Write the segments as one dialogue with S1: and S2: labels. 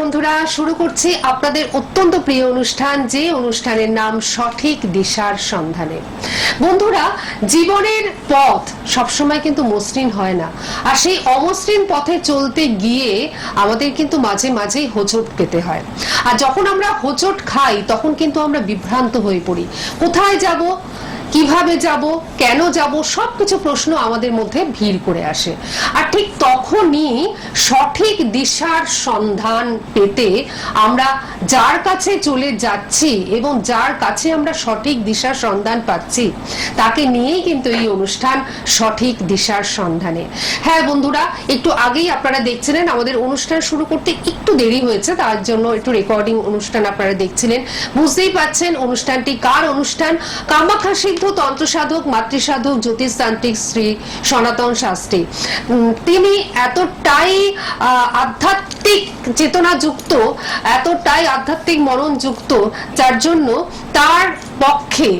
S1: বন্ধুরা, শুরু করছি আপনাদের অত্যন্ত প্রিয় অনুষ্ঠান, যে অনুষ্ঠানের নাম সঠিক দিশার সন্ধানে। বন্ধুরা, জীবনের পথ সবসময় কিন্তু মসৃণ হয় না, আর সেই অমসৃণ পথে চলতে গিয়ে আমাদের কিন্তু মাঝে মাঝেই হোঁচট পেতে হয়। আর যখন আমরা হোঁচট খাই তখন কিন্তু আমরা বিভ্রান্ত হয়ে পড়ি। কোথায় যাব, কিভাবে যাব, কেন যাব, সবকিছু প্রশ্ন আমাদের মধ্যে ভিড় করে আসে। আর ঠিক তখনই সঠিক দিশার সন্ধান পেতে আমরা যার কাছে চলে যাচ্ছি এবং যার কাছে আমরা সঠিক দিশার সন্ধান পাচ্ছি, তাকে নিয়েই কিন্তু এই অনুষ্ঠান সঠিক দিশার সন্ধানে। হ্যাঁ বন্ধুরা, একটু আগেই আপনারা দেখছিলেন আমাদের অনুষ্ঠান শুরু করতে একটু দেরি হয়েছে, তার জন্য একটু রেকর্ডিং অনুষ্ঠান আপনারা দেখছিলেন। বুঝতেই পারছেন অনুষ্ঠানটি কার অনুষ্ঠান। কামাখ্যা সিদ্ধ তন্ত্র সাধক, মাতৃসাধক, জ্যোতিষতান্ত্রিক শ্রী সনাতন শাস্ত্রী। তিনি এতটাই আধ্যাত্মিক চেতনা যুক্ত, এতটাই আধ্যাত্মিক মনন যুক্ত, যার জন্য তার পক্ষে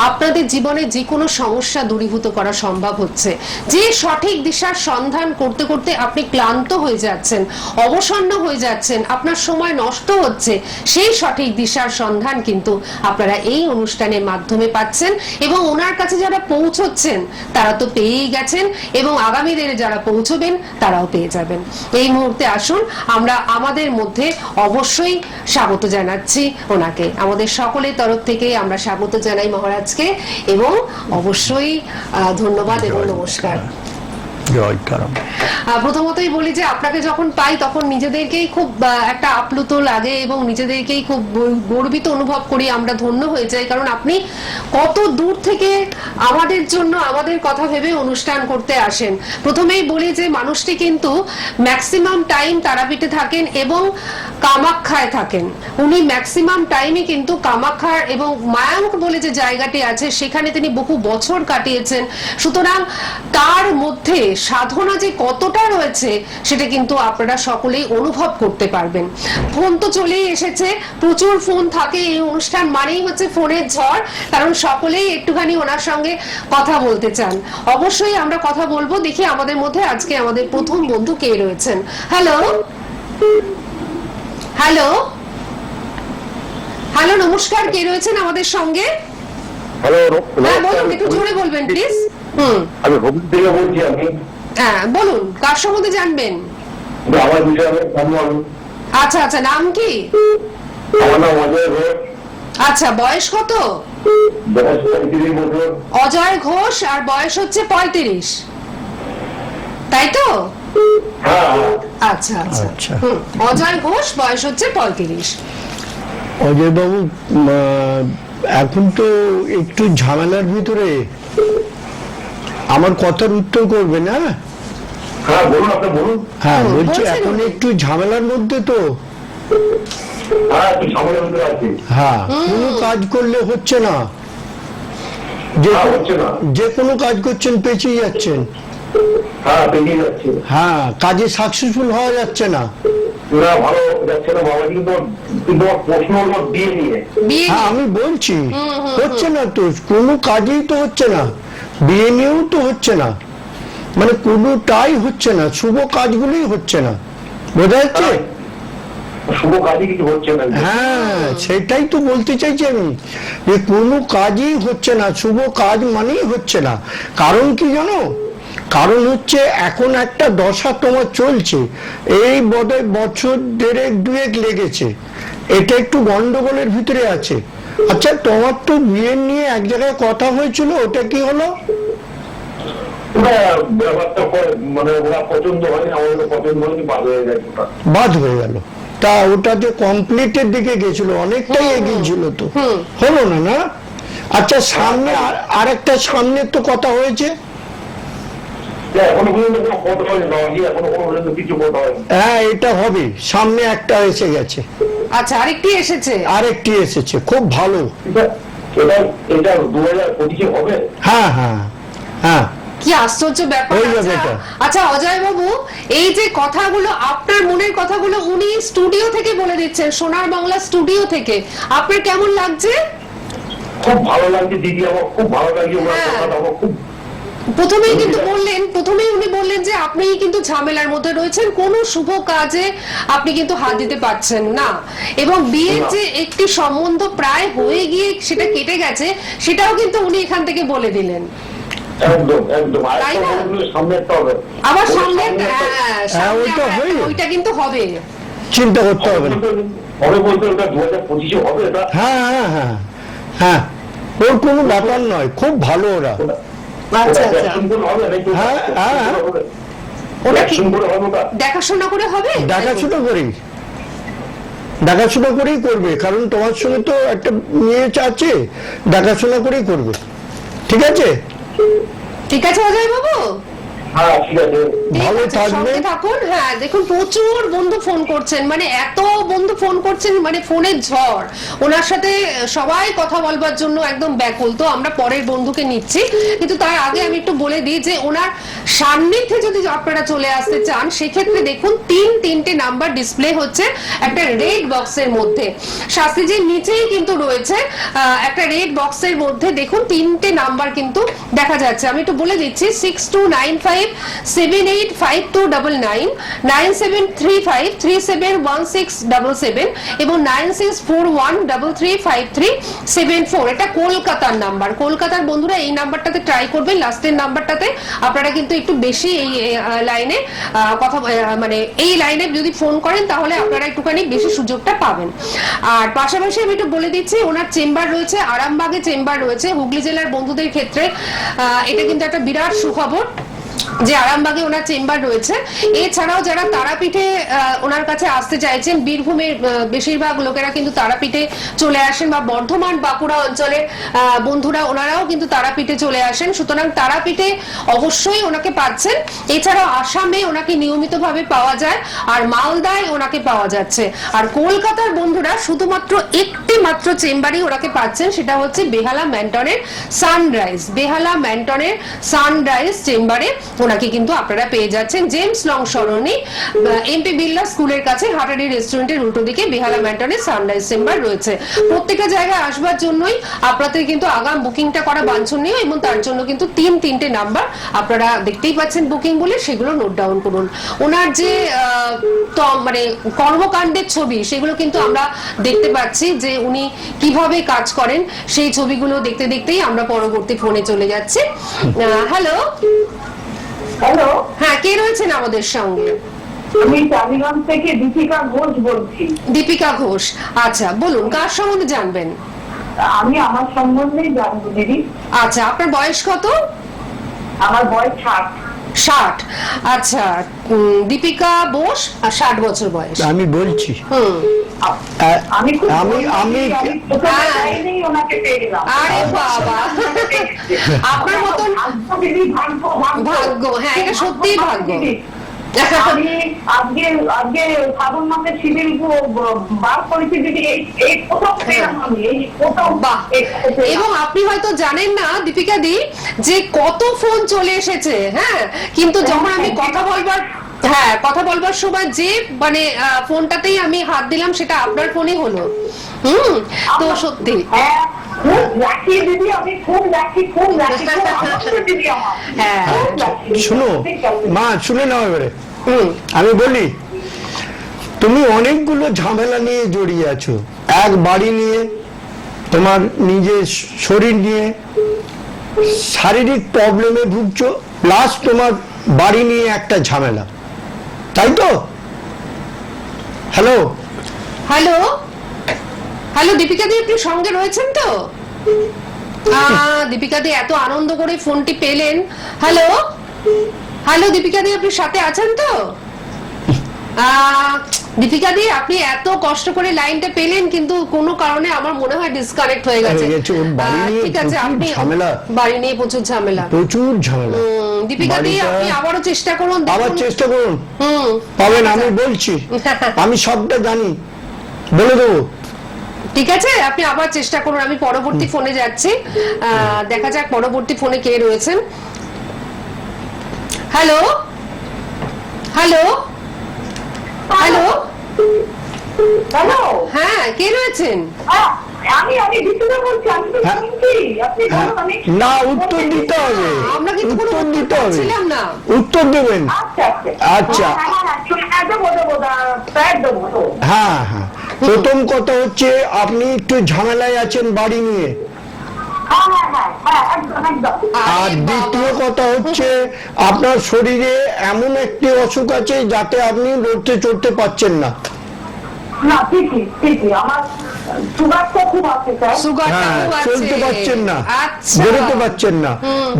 S1: আপনাদের জীবনে যে কোনো সমস্যা দূরীভূত করা সম্ভব হচ্ছে। যে সঠিক দিশার সন্ধান করতে করতে আপনি ক্লান্ত হয়ে যাচ্ছেন, অবসন্ন হয়ে যাচ্ছেন, আপনার সময় নষ্ট হচ্ছে, সেই সঠিক দিশার সন্ধান কিন্তু আপনারা এই অনুষ্ঠানের মাধ্যমে পাচ্ছেন। এবং ওনার কাছে যারা পৌঁছচ্ছেন তারা তো পেয়েই গেছেন, এবং আগামী দিনে যারা পৌঁছবেন তারাও পেয়ে যাবেন। এই মুহূর্তে আসুন আমরা আমাদের মধ্যে অবশ্যই স্বাগত জানাচ্ছি ওনাকে। আমাদের সকলের তরফ থেকে আমরা স্বাগত জানাই মহারাজ, এবং অবশ্যই ধন্যবাদ এবং নমস্কার। প্রথমতই বলি যে আপনাকে যখন পাই তখন নিজেদেরকেই খুব একটা আপ্লুত লাগে এবং নিজেদেরকেই খুব গর্বিত অনুভব করি, আমরা ধন্য হয়ে যাই, কারণ আপনি কত দূর থেকে আমাদের জন্য আমাদের কথা ভেবে অনুষ্ঠান করতে আসেন। প্রথমেই বলি যে মানুষটি কিন্তু ম্যাক্সিমাম টাইম তারাপীঠে থাকেন এবং কামাখ্যায় থাকেন। উনি ম্যাক্সিমাম টাইমই কিন্তু কামাখ্যার এবং মায়াঙ্ক বলে যে জায়গাটি আছে সেখানে তিনি বহু বছর কাটিয়েছেন। সুতরাং তার মধ্যে সাধনা যে কতটা রয়েছে সেটা কিন্তু আপনারা সকলেই অনুভব করতে পারবেন। ফোন তো চলেই এসেছে, প্রচুর ফোন থাকে, এই অনুষ্ঠান মানেই হচ্ছে ফোনের ঝড়, কারণ সকলেই একটুখানি ওনার সঙ্গে কথা বলতে চান। অবশ্যই আমরা কথা বলবো। দেখি আমাদের মধ্যে আজকে আমাদের প্রথম বন্ধু কে রয়েছেন। হ্যালো হ্যালো হ্যালো, নমস্কার, কে রয়েছেন আমাদের সঙ্গে?
S2: হ্যালো,
S1: হ্যাঁ বলুন, একটু জোরে বলবেন প্লিজ।
S2: আমি হুগলি থেকে বলছি।
S1: হ্যাঁ বলুন, কার সম্বন্ধে জানবেন?
S2: আমার বিষয়ে
S1: আচ্ছা আচ্ছা, নাম কি?
S2: আমার নাম অজয় ঘোষ।
S1: আচ্ছা, বয়স কত?
S2: বয়স 35 বছর।
S1: অজয় ঘোষ, আর বয়স হচ্ছে 35, তাই তো?
S2: হ্যাঁ।
S1: আচ্ছা আচ্ছা, অজয় ঘোষ, বয়স হচ্ছে 35।
S3: অজয় বাবু, এখন তো একটু ঝামেলার ভিতরে, আমার কথার উত্তর করবে না?
S2: হ্যাঁ বলুন, আপনি বলুন।
S3: হ্যাঁ বলছি, এখন একটু ঝামেলার মধ্যে তো।
S2: হ্যাঁ, একটু ঝামেলার মধ্যে আছি।
S3: হ্যাঁ, কোনো কাজ করলে হচ্ছে না, যে কোনো কাজ করছেন পেঁচিয়ে যাচ্ছেন।
S2: হ্যাঁ, পেঁচিয়ে যাচ্ছে।
S3: হ্যাঁ, কাজে সাকসেসফুল হওয়া যাচ্ছে না।
S2: না, ভালো যাচ্ছে না বাবা, কিন্তু প্রশ্ন দিয়ে নিয়ে।
S3: হ্যাঁ, আমি বলছি হচ্ছে না তো, কোনো কাজেই তো হচ্ছে না, বিয়ে নিয়েও তো হচ্ছে না, মানে কোনোটাই হচ্ছে না, শুভ কাজগুলোই হচ্ছে না, বোঝা যাচ্ছে?
S2: শুভ কাজই কিছু হচ্ছে না।
S3: হ্যাঁ, সেটাই তো বলতে চাইছি আমি, যে কোনো কাজই হচ্ছে না, শুভ কাজ মানেই হচ্ছে না। কারণ কি জানো? কারণ হচ্ছে এখন একটা দশা তোমার চলছে, এই বোধহয় বছর দেড়েক দুয়েক লেগেছে, এটা একটু গন্ডগোলের ভিতরে আছে। আচ্ছা, তোমার তো বিয়ে নিয়ে এক জায়গায় কথা হয়েছিল, ওটা কি হলো?
S2: মানে ওরা পছন্দ হয়নি, আমাদের পছন্দ হয়নি,
S3: বাদ হয়ে গেল। তা ওটা যে কমপ্লিটের দিকে গেছিল, অনেকটাই এগিয়ে ছিল, তো হলো না না? আচ্ছা, সামনে আরেকটা সামনে তো কথা হয়েছে। হ্যাঁ, এটা হবে, সামনে একটা এসে গেছে।
S1: আচ্ছা, আরেকটি এসেছে,
S3: খুব ভালো।
S2: এটা 2025 হবে।
S3: হ্যাঁ হ্যাঁ হ্যাঁ,
S1: কি আশ্চর্য ব্যাপার। আচ্ছা অজয় বাবু, এই যে কথাগুলো, আপনার মনের কথাগুলো উনি স্টুডিও থেকে বলে দিচ্ছেন, সোনার বাংলা স্টুডিও থেকে, আপনার কেমন লাগছে?
S2: খুব ভালো লাগছে দিদি, আমার খুব ভালো লাগছে।
S1: প্রথমেই উনি বললেন যে আপনি কিন্তু ঝামেলার মধ্যে রয়েছেন, কোনো শুভ কাজে আপনি কিন্তু হাত দিতে পারছেন না, এবং বিয়ের যে একটি সম্বন্ধ প্রায় হয়ে গিয়ে সেটা কেটে গেছে সেটাও কিন্তু উনি এখান থেকে বলে দিলেন।
S2: একদম একদম
S1: তাই না?
S2: সামনেরটা হবে,
S1: আবার সামনে ওইটা কিন্তু হবে,
S3: চিন্তা করতে হবে না।
S2: হবে বলতে ওটা 2025 হবে এটা।
S3: হ্যাঁ হ্যাঁ হ্যাঁ হ্যাঁ, ওর কোনো ব্যাপার নয়, খুব ভালো ওরা।
S1: আচ্ছা আচ্ছা,
S3: হ্যাঁ হ্যাঁ,
S1: ওটা কি
S2: Action করে হবে ওটা?
S1: দেখাশোনা করে হবে?
S3: দেখাশোনা করেই করবে, কারণ তোমার সঙ্গে তো একটা মেয়ে আছে, দেখাশোনা করেই করবে। ঠিক আছে,
S1: ঠিক আছে অজয় বাবু,
S2: হ্যাঁ ঠিক আছে।
S3: ভালো থাকবে।
S1: সঙ্গে থাকুন। হ্যাঁ দেখুন, প্রচুর বন্ধু ফোন করছেন, মানে এত বন্ধু ফোন করছেন, মানে ফোনের ঝড়। ওনার সাথে সবাই কথা বলবার জন্য একদম ব্যাকুল। তো আমরা পরের বন্ধুকে নিচ্ছি, কিন্তু তার আগে আমি একটু বলে দিই যে ওনার সান্নিধ্যে যদি আপনারা চলে আসতে চান, সেক্ষেত্রে দেখুন তিনটে নাম্বার ডিসপ্লে হচ্ছে একটা রেড বক্সের মধ্যে। শাস্ত্রীজির নিচেই কিন্তু রয়েছে একটা রেড বক্সের মধ্যে, দেখুন তিনটে নাম্বার কিন্তু দেখা যাচ্ছে। আমি একটু বলে দিচ্ছি, 6295785299, 9735371677 এবং 9641335374। এটা কলকাতার নাম্বার। কলকাতার বন্ধুরা এই নাম্বারটাতে ট্রাই করবেন, লাস্টের নাম্বারটাতে আপনারা কিন্তু একটু বেশি এই লাইনে কথা, মানে এই লাইনে যদি ফোন করেন তাহলে আপনারা একটুখানি বেশি সুযোগটা পাবেন। আর পাশাপাশি আমি একটু বলে দিচ্ছি, ওনার চেম্বার রয়েছে আরামবাগে, চেম্বার রয়েছে হুগলি জেলার বন্ধুদের ক্ষেত্রে এটা কিন্তু একটা বিরাট সুখবর যে আরামবাগে ওনার চেম্বার রয়েছে। এছাড়াও যারা তারাপীঠে ওনার কাছে আসতে চাইছেন, বীরভূমের বেশিরভাগ লোকেরা কিন্তু তারাপীঠে চলে আসেন, বা বর্ধমান বাঁকুড়া অঞ্চলের বন্ধুরা ওনারাও কিন্তু তারাপীঠে চলে আসেন, সুতরাং তারাপীঠে অবশ্যই ওনাকে পাচ্ছেন। এছাড়াও আসামে ওনাকে নিয়মিতভাবে পাওয়া যায়, আর মালদায় ওনাকে পাওয়া যাচ্ছে। আর কলকাতার বন্ধুরা শুধুমাত্র একটি মাত্র চেম্বারই ওনাকে পাচ্ছেন, সেটা হচ্ছে বেহালা ম্যান্টনের সানরাইজ। বেহালা ম্যান্টনের সানরাইজ চেম্বারে ওনাকে কিন্তু আপনারা পেয়ে যাচ্ছেন। জেমস লং সরণি এমপি বিড়লা স্কুলের কাছে হাটারি রেস্টুরেন্টের উল্টো দিকে বেহালা ম্যান্টনের সানরাইজ চেম্বার রয়েছে। প্রত্যেকটা জায়গায় আসবার জন্যই আপনাদের কিন্তু আগাম বুকিংটা করা বাঞ্ছনীয়, এবং তার জন্য কিন্তু তিনটে নাম্বার আপনারা দেখতেই পাচ্ছেন বুকিং বলে, সেগুলো নোট ডাউন করুন। ওনার যে মানে কর্মকাণ্ডের ছবি, সেগুলো কিন্তু আমরা দেখতে পাচ্ছি যে উনি কিভাবে কাজ করেন, সেই ছবিগুলো দেখতে দেখতেই আমরা পরবর্তী ফোনে চলে যাচ্ছি। হ্যালো
S4: হ্যালো,
S1: হ্যাঁ, কে রয়েছেন আমাদের সঙ্গে?
S4: আমি টালিগঞ্জ থেকে দীপিকা ঘোষ বলছি।
S1: দীপিকা ঘোষ, আচ্ছা বলুন কার সম্বন্ধে জানবেন?
S4: আমি আমার সম্বন্ধেই জানবো দিদি।
S1: আচ্ছা, আপনার বয়স কত?
S4: আমার বয়স 60।
S1: 60, আচ্ছা। দীপিকা বোস, আর 60 বছর বয়স।
S3: আমি বলছি,
S4: আমি খুব
S3: আমি
S4: প্রথমে যাইনি, ওনাকে পেয়ে গেলাম।
S1: আরে বাবা, আপনার মতন
S4: দিদি, ভাগ্য
S1: ভাগ্য, হ্যাঁ এটা সত্যিই ভাগ্য।
S4: আমি আজকে শ্রাবণ মাসের শিবির বার করেছি দিদি, এই প্রথম পেলাম আমি, এই প্রথম।
S1: বাহ, এবং আপনি হয়তো জানেন না দীপিকা দি, যে কত ফোন চলে এসেছে। হ্যাঁ, কিন্তু যখন আমি কথা বলবার সময় যে মানে ফোনটাতেই আমি হাত দিলাম, সেটা আপনার ফোনই হলো। তো সত্যি
S4: হ্যাঁ, খুব লাকি দিদি, আমি খুব লাকি, খুব লাকি দিদি আমার।
S1: হ্যাঁ,
S3: শুনো মা, শুনে নাও এবারে। আমি বলি, তুমি অনেকগুলো ঝামেলা নিয়ে জড়িয়ে আছো। এক বাড়ি নিয়ে, তোমার নিজের শরীর নিয়ে শারীরিক প্রবলেমে ভুগছো, প্লাস তোমার বাড়ি নিয়ে একটা ঝামেলা, তাই তো? হ্যালো
S1: হ্যালো হ্যালো, দীপিকা দি আপনি সঙ্গে রয়েছেন তো? দীপিকা দি এত আনন্দ করে ফোনটি পেলেন। হ্যালো হ্যালো, দীপিকা দি আপনি সাথে আছেন তো? দীপিকা দি আপনি এত কষ্ট করে লাইনটা পেলেন, কিন্তু কোনো কারণে আমার মনে হয় ডিসকানেক্ট হয়ে গেছে। ঠিক আছে, আপনি বাড়ি নিয়ে প্রচুর ঝামেলা। দীপিকা দি আপনি আবারও চেষ্টা করুন,
S3: আবার চেষ্টা করুন, পাবেন। আমি বলছি, আমি সবটা জানি, বলে দেবো।
S1: ঠিক আছে, আপনি আবার চেষ্টা করুন। আমি পরবর্তী ফোনে যাচ্ছি, দেখা যাক পরবর্তী ফোনে কে রয়েছেন। হ্যালো হ্যালো হ্যালো
S4: হ্যালো,
S1: হ্যাঁ, কে রয়েছেন?
S4: আমি বিশুদ্ধ বলছি, আমি তো
S3: হ্যাঁ।
S4: শুনছি, আপনি বলুন, আমি
S3: না, উত্তর দিতে হবে,
S1: আমরা কিন্তু কোনো
S3: উত্তর
S1: উত্তর
S3: দিতে হবে,
S1: পাচ্ছিলাম না।
S3: উত্তর দেবেন।
S4: আচ্ছা
S3: আচ্ছা।
S4: দেবো, প্রায় দেবো।
S3: হ্যাঁ হ্যাঁ, প্রথম কথা হচ্ছে আপনি একটু ঝামেলায় আছেন বাড়ি নিয়ে,
S4: হ্যাঁ, একদম একদম।
S3: আর
S1: আরে
S3: দ্বিতীয়
S1: বাবা।
S3: কথা হচ্ছে আপনার শরীরে এমন একটি অসুখ আছে যাতে আপনি লড়তে চড়তে পারছেন না।
S4: না, ঠিকই আমার সুগারটা খুব আছে স্যার।
S1: সুগারটা
S3: হ্যাঁ,
S1: খুব আছে।
S3: চলতে পারছেন না,
S1: আচ্ছা।
S3: বেরোতে পারছেন না।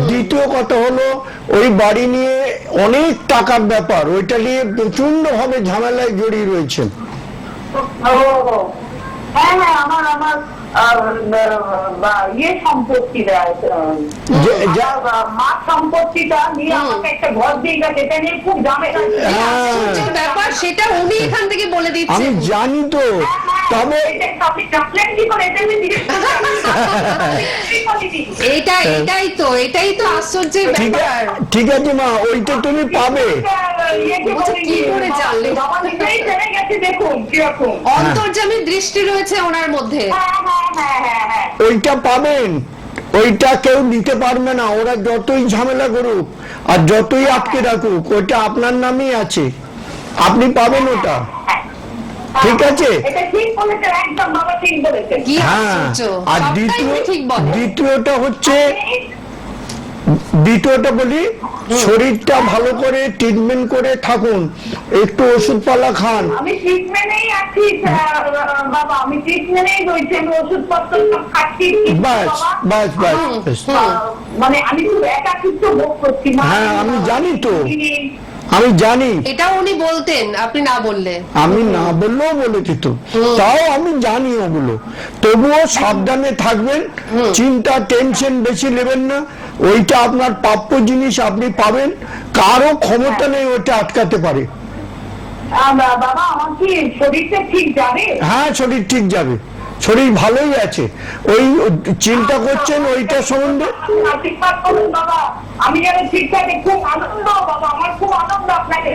S3: দ্বিতীয় কথা হলো ওই বাড়ি নিয়ে অনেক টাকার ব্যাপার, ওইটা নিয়ে প্রচন্ড ভাবে ঝামেলায় জড়িয়ে রয়েছেন।
S4: হ্যাঁ, আমার ইয়ে সম্পত্তিটা মার সম্পত্তিটা নিয়ে আমাকে একটা ঘর দিয়ে গেছে, এটা নিয়ে খুব ঝামেলা।
S1: আশ্চর্যের ব্যাপার, সেটা উনি এখান থেকে বলে
S3: আমি
S1: দিচ্ছেন।
S3: জানি তো, তবে
S4: আপনি জানলেন কি করে? এটা আমি জিজ্ঞেস
S1: এটাই তো আশ্চর্যের
S3: ঠিক
S1: ব্যাপার।
S3: ঠিক আছে মা, ওইটা তুমি পাবে।
S1: বলছে, কি করে জানলে?
S4: বাবা নিজেই জেনে গেছে, দেখুন কিরকম।
S1: অন্তর্যামী দৃষ্টি রয়েছে ওনার মধ্যে।
S4: হ্যাঁ।
S3: ওইটা পাবেন, ওইটা কেউ নিতে পারবে না, ওরা যতই ঝামেলা করুক আর যতই আটকে রাখুক, ওইটা আপনার নামেই আছে, আপনি পাবেন ওটা। ঠিক আছে?
S4: এটা ঠিক বলেছেন, একদম বাবা ঠিক বলেছেন।
S1: কি
S3: হ্যাঁ,
S1: আশ্চর্য,
S3: আর
S1: সবটাই উনি ঠিক বলে।
S3: দ্বিতীয়টা হচ্ছে, দ্বিতীয়টা বলি, শরীরটা ভালো করে ট্রিটমেন্ট করে থাকুন, একটু ওষুধপালা খান।
S4: আমি ট্রিটমেন্টেই আছি বাবা, আমি ট্রিটমেন্টেই রয়েছি, আমি ওষুধপত্র সব খাচ্ছি।
S3: বাস বাস বাস,
S4: মানে আমি খুব একাকিত্ব ভোগ করছি।
S3: হ্যাঁ, আমি জানি তো, আমি জানি,
S1: এটাও উনি বলতেন, আপনি না বললে।
S3: আমি না বললেও বলেছি তো, তাও আমি জানি ওগুলো। তবুও সাবধানে থাকবেন, চিন্তা টেনশন বেশি নেবেন না, ওইটা আপনার প্রাপ্য জিনিস, আপনি পাবেন, কারো ক্ষমতা নেই ওইটা আটকাতে পারে।
S4: বাবা, আমার কি শরীরটা ঠিক যাবে?
S3: হ্যাঁ, শরীর ঠিক যাবে, শরীর ভালোই আছে, ওই চিন্তা করছেন ওইটা সম্বন্ধে।
S4: আশীর্বাদ করুন বাবা, আমি যেন ঠিক থাকি। খুব আনন্দ বাবা, আমার খুব আনন্দ আপনাকে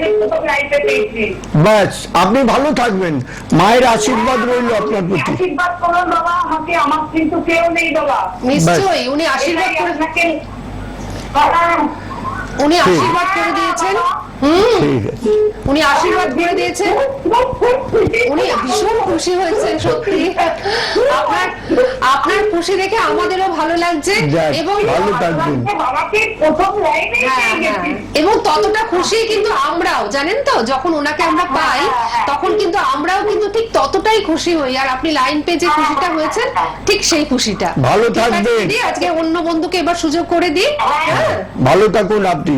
S4: লাইফে পেয়েছি।
S3: বাস, আপনি ভালো থাকবেন, মায়ের আশীর্বাদ রইল আপনার প্রতি।
S4: আশীর্বাদ করুন বাবা আমাকে, আমার কিন্তু কেউ নেই বাবা।
S1: নিশ্চয়ই উনি আশীর্বাদ করে,
S4: আপনাকে
S1: উনি আশীর্বাদ করে দিয়েছেন।
S3: ঠিক আছে,
S1: উনি আশীর্বাদ করে দিয়েছেন, উনি ভীষণ খুশি হয়েছেন সত্যি। আপনার আপনার খুশি দেখে আমাদেরও ভালো লাগছে,
S3: যাক,
S1: এবং
S3: ভালো থাকবেন।
S4: বাবাকে প্রথম লাইনে
S1: এবং ততটা খুশি কিন্তু আমরাও, জানেন তো, যখন ওনাকে আমরা পাই তখন কিন্তু আমরাও কিন্তু ঠিক ততটাই খুশি হই। আর আপনি লাইন পেয়ে যে খুশিটা হয়েছেন, ঠিক সেই খুশিটা।
S3: ভালো
S1: ঠিক আছে
S3: থাকবেন।
S1: দিদি, আজকে অন্য বন্ধুকে এবার সুযোগ করে দিই। হ্যাঁ,
S3: ভালো থাকুন আপনি।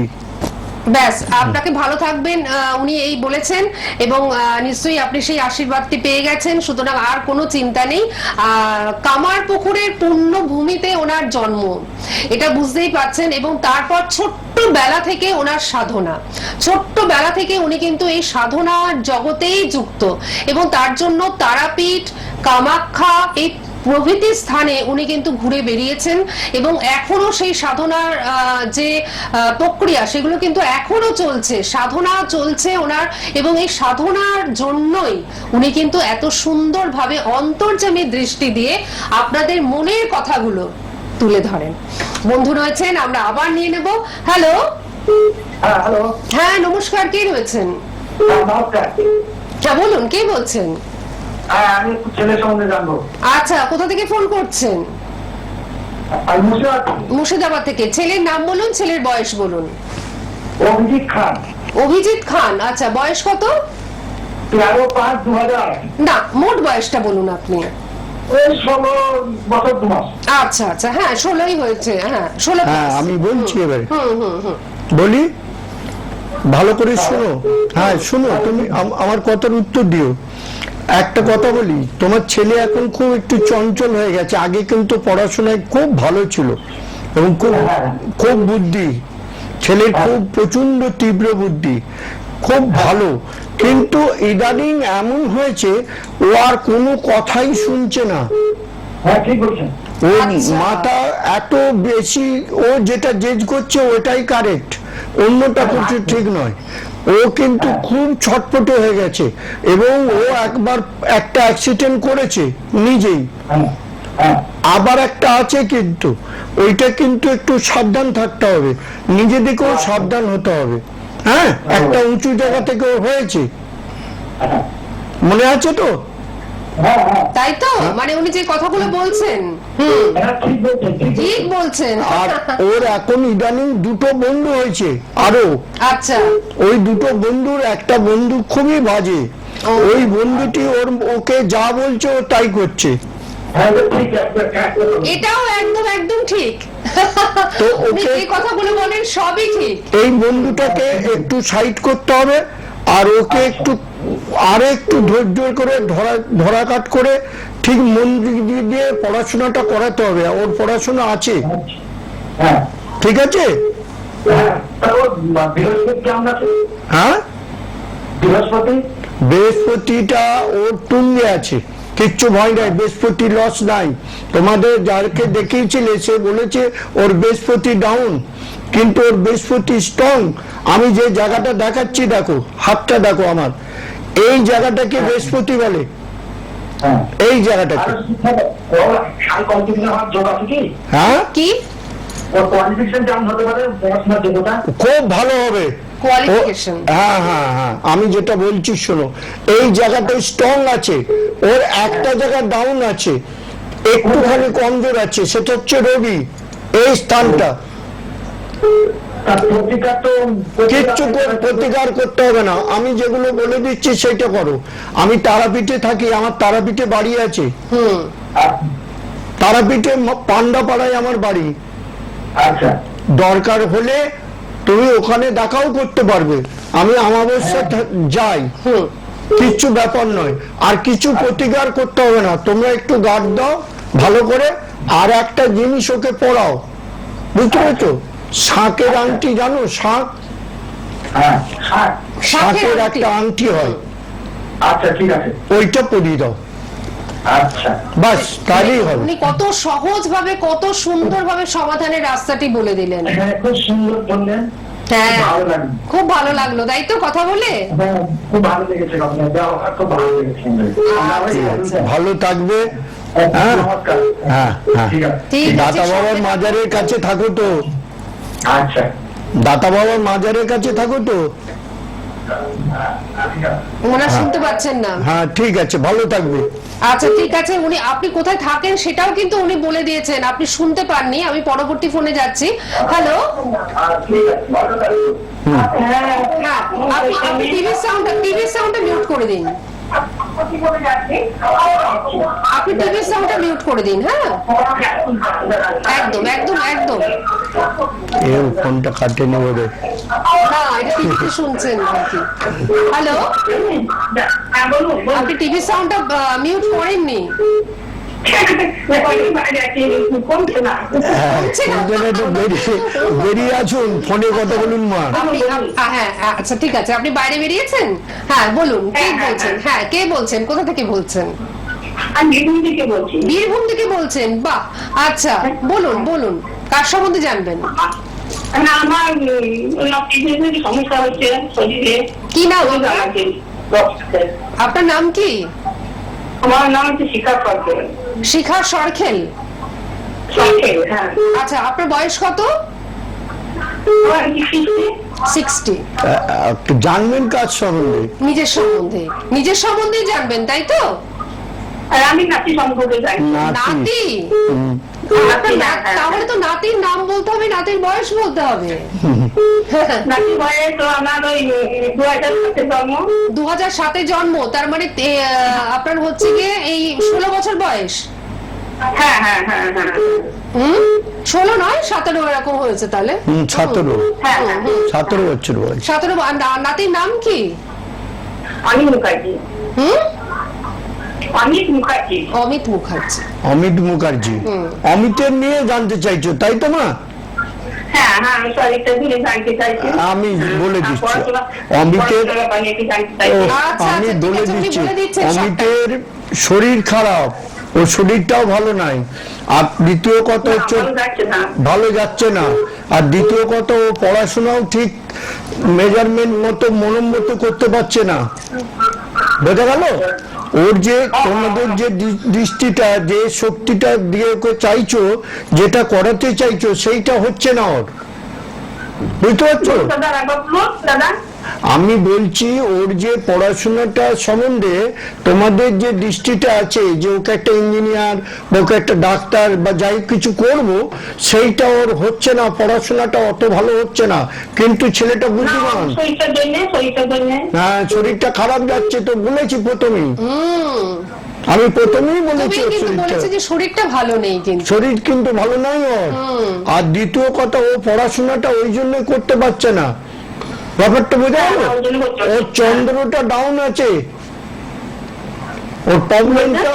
S1: ব্যাস, আপনাকে ভালো থাকবেন উনি এই বলেছেন, এবং নিশ্চয়ই আপনি সেই আশীর্বাদটি পেয়ে গেছেন, সুতরাং আর কোনো চিন্তা নেই। কামার পুকুরের পূর্ণ ভূমিতে ওনার জন্ম, এটা বুঝতেই পারছেন, এবং তারপর ছোট্টবেলা থেকে ওনার সাধনা, ছোট্টবেলা থেকে উনি কিন্তু এই সাধনার জগতেই যুক্ত, এবং তার জন্য তারাপীঠ, কামাখ্যা, এই প্রভৃতি স্থানে উনি কিন্তু ঘুরে বেরিয়েছেন, এবং এখনো সেই সাধনার যে প্রক্রিয়া সেগুলো কিন্তু এখনো চলছে, সাধনা চলছে ওনার, এবং এই সাধনার জন্যই উনি কিন্তু এত সুন্দরভাবে অন্তর্যামী দৃষ্টি দিয়ে আপনাদের মনের কথাগুলো তুলে ধরেন। বন্ধু রয়েছেন, আমরা আবার নিয়ে নেব। হ্যালো।
S2: হ্যালো,
S1: হ্যাঁ, নমস্কার, কে রয়েছেন?
S2: নমস্কার।
S1: হ্যাঁ, বলুন, কে বলছেন?
S2: হ্যাঁ, আমি একটু ছেলের সম্বন্ধে জানবো।
S1: আচ্ছা, কোথা থেকে ফোন করছেন?
S2: আমি মুর্শিদাবাদ,
S1: মুর্শিদাবাদ থেকে। ছেলের নাম বলুন, ছেলের বয়স বলুন।
S2: অভিজিৎ খান।
S1: অভিজিৎ খান, আচ্ছা, বয়স কত?
S2: 13/5/2008।
S1: না, মোট বয়সটা বলুন আপনি।
S2: ওই 16 বছর 2 মাস।
S1: আচ্ছা আচ্ছা, হ্যাঁ, 16ই হয়েছে, হ্যাঁ, 16
S3: হ্যাঁ, আমি বলছি এবারে,
S1: হুম।
S3: বলি, ভালো করে শোনো। হ্যাঁ, শোনো, তুমি আমার কথার উত্তর দিও। একটা কথা বলি, তোমার ছেলে এখন খুব একটু চঞ্চল হয়ে গেছে, আগে কিন্তু পড়াশোনায় খুব ভালো ছিল, এবং খুব বুদ্ধি, ছেলের খুব প্রচন্ড তীব্র বুদ্ধি, খুব ভালো, কিন্তু ইদানিং এমন হয়েছে ও আর কোনো কথাই শুনছে না।
S2: হ্যাঁ, ঠিক বলছেন।
S3: ও
S1: আচ্ছা।
S3: মাথা এত বেশি, ও যেটা জেজ করছে ওটাই কারেক্ট, অন্যটা কিছু ঠিক নয়। ও কিন্তু খুব ছটপটে হয়ে গেছে, এবং ও একবার একটা অ্যাক্সিডেন্ট করেছে নিজেই,
S2: হ্যাঁ
S3: আবার একটা আছে, কিন্তু ওইটা কিন্তু একটু সাবধান থাকতে হবে, নিজেদেরকেও সাবধান হতে হবে। হ্যাঁ, একটা উঁচু জায়গা থেকে হয়েছে,
S2: হ্যাঁ
S3: মনে আছে তো?
S2: হ্যাঁ হ্যাঁ
S1: তাই তো, মানে উনি যে কথাগুলো বলছেন
S2: হ্যাঁ, ঠিক বলছেন, ঠিক
S1: ঠিক
S2: বলছেন।
S1: বলছেন।
S3: আর ওর এখন ইদানিং দুটো বন্ধু হয়েছে আরো।
S1: আচ্ছা,
S3: ওই দুটো বন্ধুর একটা বন্ধু খুবই বাজে,
S1: ও।
S3: ওই বন্ধুটি ওকে যা বলছে ও তাই করছে।
S2: হ্যাঁ ঠিক আছে,
S1: এটাও একদম একদম ঠিক।
S3: তো
S1: উনি
S3: ওকে-
S1: যে কথাগুলো বলেন সবই ঠিক।
S3: এই বন্ধুটাকে একটু সাইড করতে হবে, আর ওকে একটু ধৈর্য করে ধরাঘাট করে ঠিক মন দিয়ে পড়াশোনাটা করাতে হবে। ওর পড়াশোনা আছে,
S2: হ্যাঁ
S3: ঠিক আছে?
S2: হ্যাঁ তাও বৃহস্পতি কেমন আছে?
S3: হ্যাঁ,
S2: বৃহস্পতি
S3: বৃহস্পতিটা ওর তুঙ্গে আছে, কিচ্ছু ভয় নাই, বৃহস্পতি লস নাই। তোমাদের যাকে দেখিয়েছিলে সে বলেছে ওর বৃহস্পতি ডাউন, কিন্তু ওর বৃহস্পতি স্ট্রং। আমি যে জায়গাটা দেখাচ্ছি দেখো, হাতটা দেখো আমার, এই জায়গাটাকে বৃহস্পতি বলে,
S2: হ্যাঁ
S3: এই জায়গাটাকে।
S2: আর ওর হাই কম্পিটিশন হওয়ার যোগ আছে কি?
S3: হ্যাঁ,
S1: কি
S2: ওর কোয়ালিফিকেশন কেমন হতে পারে পড়াশোনার যোগ্যতা?
S3: খুব ভালো হবে।
S1: কোয়ালিফিকেশন?
S3: হ্যাঁ হ্যাঁ হ্যাঁ, আমি যেটা বলছি শোনো, এই জায়গাটা স্ট্রং আছে, ওর একটা জায়গা ডাউন আছে, একটুখানি কমজোর আছে, সেটা হচ্ছে রবি, এই স্থানটা।
S2: তার পত্রিকা তো
S3: কিচ্ছু প্রতিকার করতে হবে না, আমি যেগুলো বলে দিচ্ছি সেটা করো। আমি তারাপীঠে থাকি, আমার তারাপীঠে বাড়ি আছে, তারাপীঠে পান্ডাপাড়ায় আমার বাড়ি।
S2: আচ্ছা
S3: দরকার হলে তুমি ওখানে দেখাও করতে পারবে, আমি অমাবস্যা যাই, কিচ্ছু ব্যাপার নয়। আর কিছু প্রতিকার করতে হবে না, তোমরা একটু গার্ড দাও ভালো করে। আর একটা জিনিস ওকে পড়াও, বুঝতে পেরেছো? শাঁখের আংটি জানো? শাঁখ,
S2: হ্যাঁ হ্যাঁ
S3: শাঁখের
S1: আংটি।
S3: একটা আংটি হয়,
S2: আচ্ছা ঠিক আছে
S3: ওইটা পরিয়ে দাও,
S2: আচ্ছা
S3: বাস তাহলেই হবে।
S1: উনি কত সহজ ভাবে, কত সুন্দর ভাবে সমাধানের রাস্তাটি বলে দিলেন।
S2: হ্যাঁ খুব সুন্দর বললেন,
S1: হ্যাঁ,
S2: ভালো লাগলো।
S1: খুব ভালো লাগলো, তাই তো কথা বলে?
S2: হ্যাঁ, খুব ভালো লেগেছে আপনার ব্যবহার, খুব ভালো লেগেছে।
S3: ভালো থাকবে। হ্যাঁ
S2: নমস্কার।
S3: হ্যাঁ হ্যাঁ,
S2: ঠিক আছে
S1: ঠিক আছে,
S3: দাতা বাবার
S1: সাথে
S3: মাজারের কাছে থাকো তো,
S2: আচ্ছা
S3: দাতা বাবার মাজারের কাছে থাকো তো।
S2: ঠিক আছে
S1: ওনারা শুনতে পাচ্ছেন না।
S3: হ্যাঁ ঠিক আছে, ভালো থাকবে।
S1: আচ্ছা ঠিক আছে, উনি আপনি কোথায় থাকেন সেটাও কিন্তু উনি বলে দিয়েছেন, আপনি শুনতে পাননি। আমি পরবর্তী ফোনে যাচ্ছি। হ্যালো,
S2: ঠিক আছে ভালো থাকবেন।
S1: হ্যাঁ, আপনি টিভির সাউন্ডটা মিউট করে দিন। আপনি টিভির সাউন্ডটা মিউট করে দিন। হ্যাঁ, একদম একদম একদম।
S3: এর ফোনটা কাটেনি ওরে।
S1: না, এটা টিভিতে শুনছেন আর কি। হ্যালো, আপনি টিভির সাউন্ডটা মিউট করেননি?
S4: কমছে না।
S3: হ্যাঁ, ইন্টারনেটে বেরিয়ে আসুন, ফোনে কথা বলুন মা।
S1: হ্যাঁ, আচ্ছা ঠিক আছে, আপনি বাইরে বেরিয়েছেন? হ্যাঁ বলুন, কে
S4: হ্যাঁ, হ্যাঁ,
S1: বলছেন? হ্যাঁ, কে বলছেন? কোথা থেকে বলছেন?
S4: আমি বীরভূম থেকে বলছি।
S1: বীরভূম থেকে বলছেন? বাহ, আচ্ছা বলুন বলুন, কার সম্বন্ধে জানবেন?
S4: না, আমার সমস্যা হচ্ছে শরীরে।
S1: কি নাম আপনার?
S4: আমাকে
S1: আপনার নাম কি?
S4: আমার নাম হচ্ছে শিখা সরকার।
S1: শিখা সরখেল।
S4: সরকার, হ্যাঁ।
S1: আচ্ছা, আপনার বয়স কত?
S4: আমার কি শিখছে?
S1: 60।
S3: জানবেন কাজ সম্বন্ধে?
S1: নিজের সম্বন্ধে, নিজের সম্বন্ধেই জানবেন, তাই তো?
S4: আর আমি নাতি সম্পর্কে জানি।
S1: নাতি?
S3: হুম,
S1: আপনার তাহলে তো নাতির নাম বলতে হবে, নাতির বয়স বলতে হবে।
S4: নাতি বয়স তো আমার ওই 2007 জন্ম।
S1: 2007 জন্ম, তার মানে আপনার হচ্ছে গিয়ে এই 16 বছর বয়স।
S4: হ্যাঁ হ্যাঁ হ্যাঁ হ্যাঁ
S1: 16 নয়, 17 এরকম হয়েছে তাহলে।
S3: 17
S4: হ্যাঁ হ্যাঁ
S3: 17 বছর বয়স।
S1: 17। নাতির নাম কি?
S4: অমিত মুখার্জি।
S1: হুম,
S4: অমিত মুখার্জি।
S1: অমিত মুখার্জি।
S3: অমিত মুখার্জি। অমিতের নিয়ে জানতে চাইছো তাই তো মা?
S4: হ্যাঁ হ্যাঁ, আমি শরীরটা ধীরে জানতে চাইছি।
S3: আমি বলে দিচ্ছি
S4: পড়াশোনা-
S3: অমিতের,
S4: পড়াশোনা বানিয়ে কি জানতে
S3: ও,
S4: চাইছি।
S1: আচ্ছা,
S3: আমি
S1: ঠিক
S3: বলে
S1: আছে, আপনি
S3: দিচ্ছি
S1: বলে দিচ্ছেন সবটা।
S3: অমিতের শরীর খারাপ, ও শরীরটাও ভালো নাই। আর দ্বিতীয় কথা হচ্ছে
S4: ভালো যাচ্ছে না।
S3: ভালো যাচ্ছে না। আর দ্বিতীয় কথা, ও পড়াশোনাও ঠিক মেজারমেন্ট মতো মতো করতে পারছে না, বোঝা গেল? ওর যে তোমাদের যে দৃষ্টিটা, যে শক্তিটা দিয়ে ওকে চাইছো, যেটা করাতে চাইছো, সেইটা হচ্ছে না ওর, বুঝতে পারছো?
S4: দাদা একবার বলুন দাদা।
S3: আমি বলছি ওর যে পড়াশোনাটা সম্বন্ধে তোমাদের যে দৃষ্টিটা আছে, যে ওকে একটা ইঞ্জিনিয়ার বা ওকে একটা ডাক্তার বা যাই কিছু করব, সেইটা ওর হচ্ছে না, পড়াশোনাটা অত ভালো হচ্ছে না, কিন্তু ছেলেটা বুদ্ধিমান। হ্যাঁ, শরীরটা খারাপ যাচ্ছে তো বলেছি প্রথমেই, আমি প্রথমেই বলেছি ওর শরীরটা,
S1: যে শরীরটা ভালো নেই, কিন্তু
S3: শরীর কিন্তু ভালো নাই ওর। আর দ্বিতীয় কথা, ও পড়াশোনাটা ওই জন্য করতে পারছে না, ব্যাপারটা বোঝা গেল? ওর চন্দ্রটা ডাউন আছে, ওর প্রবলেমটা,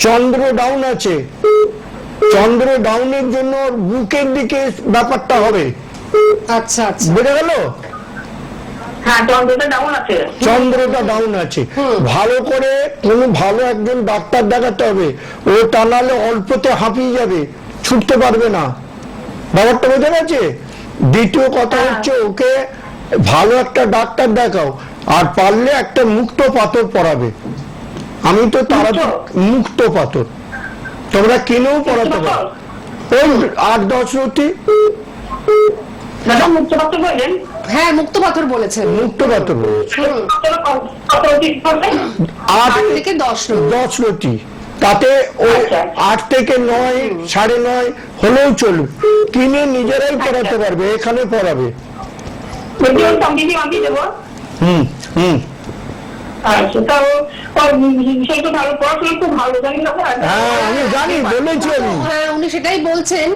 S3: চন্দ্র ডাউন আছে, চন্দ্র ডাউনের জন্য ওর বুকের দিকে ব্যাপারটা হবে।
S1: আচ্ছা আচ্ছা,
S3: বোঝা গেল?
S4: হ্যাঁ, চন্দ্রটা ডাউন আছে।
S3: চন্দ্রটা ডাউন আছে, ভালো করে কোনো ভালো একজন ডাক্তার দেখাতে হবে। ও তা নাহলে অল্পতে হাঁপিয়ে যাবে, ছুটতে পারবে না, ব্যাপারটা বোঝা গেছে? দ্বিতীয় কথা হচ্ছে, ওকে ভালো একটা ডাক্তার দেখাও, আর পারলে একটা মুক্ত পাথর পরাবে। আমি তো তারা মুক্ত পাথর তোমরা কিনেও পড়াতে পারো, ওই 8-10 রতি।
S4: দাদা মুক্ত পাথর বললেন?
S1: হ্যাঁ, মুক্ত পাথর বলেছেন।
S3: মুক্ত পাথর বলেছে,
S1: 8 থেকে 10 রতি।
S3: 10 রতি, তাতে ওই 8 থেকে 9, 9.5 হলেও চলবে, কিনে নিজেরাই পড়াতে পারবে, এখানে পড়াবে। হুম হুম,
S4: আচ্ছা, তাও বিষয়টা ভালো, পড়াশোনা খুব ভালো, জানি না।
S3: হ্যাঁ আমি জানি, বলেছি আমি।
S1: হ্যাঁ, উনি সেটাই বলছেন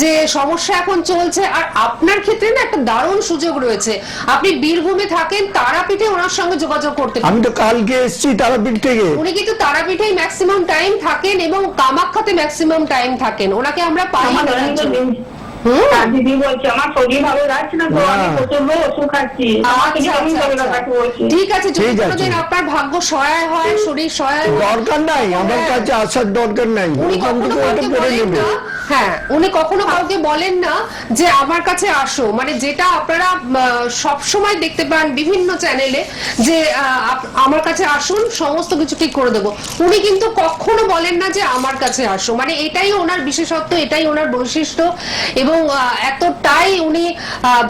S1: যে সমস্যা এখন চলছে, আর আপনার ক্ষেত্রে না একটা দারুণ সুযোগ রয়েছে। আপনি বীরভূমে থাকেন, তারাপীঠে ওনার সঙ্গে যোগাযোগ করতে পারেন।
S3: আমি তো কালকে এসেছি তারাপীঠ থেকে।
S1: উনি কিন্তু তারাপীঠেই ম্যাক্সিমাম টাইম থাকেন এবং কামাখ্যাতে ম্যাক্সিমাম টাইম থাকেন। ওনাকে আমরা পাই না।
S4: দিদি বলছে আমার শরীর ভালো যাচ্ছে না, তো আমি প্রচন্ড ওষুধ খাচ্ছি।
S1: ঠিক আছে, যদি কোনোদিন আপনার ভাগ্য সহায় হয়, শরীর সহায় হয়,
S3: দরকার নাই আমার কাছে আসার দরকার নাই,
S1: উনি
S3: ওখান
S1: কখনো
S3: থেকে ওটা
S1: কাউকে
S3: করে
S1: বলেন
S3: নেবে।
S1: না। হ্যাঁ, উনি কখনো কাউকে বলেন না যে আমার কাছে আসো, মানে যেটা আপনারা সব সময় দেখতে পান বিভিন্ন চ্যানেলে যে আমার কাছে আসুন, সমস্ত কিছু ঠিক করে দেবো। উনি কিন্তু কখনো বলেন না যে আমার কাছে আসো, মানে এটাই ওনার বিশেষত্ব, এটাই ওনার বৈশিষ্ট্য। এবং এতটাই উনি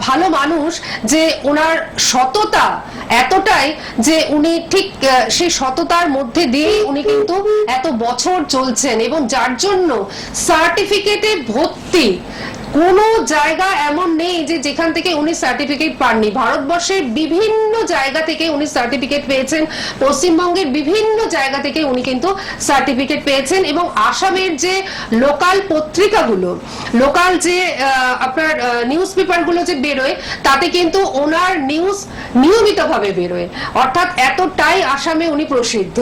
S1: ভালো মানুষ যে ওনার সততা এতটাই যে উনি ঠিক সেই সততার মধ্যে দিয়ে উনি কিন্তু এত বছর চলছেন, এবং যার জন্য সার্টিফিকেটে ভর্তি কোনো জায়গা এমন নেই যে যেখান থেকে উনি সার্টিফিকেট পাননি। ভারতবর্ষের বিভিন্ন জায়গা থেকে উনি সার্টিফিকেট পেয়েছেন, পশ্চিমবঙ্গের বিভিন্ন জায়গা থেকে উনি কিন্তু সার্টিফিকেট পেয়েছেন। এবং আসামের যে লোকাল পত্রিকাগুলো, লোকাল যে আপনার নিউজ পেপারগুলো যে বেরোয়, তাতে কিন্তু ওনার নিউজ নিয়মিতভাবে বেরোয়, অর্থাৎ এতটাই আসামে উনি প্রসিদ্ধ।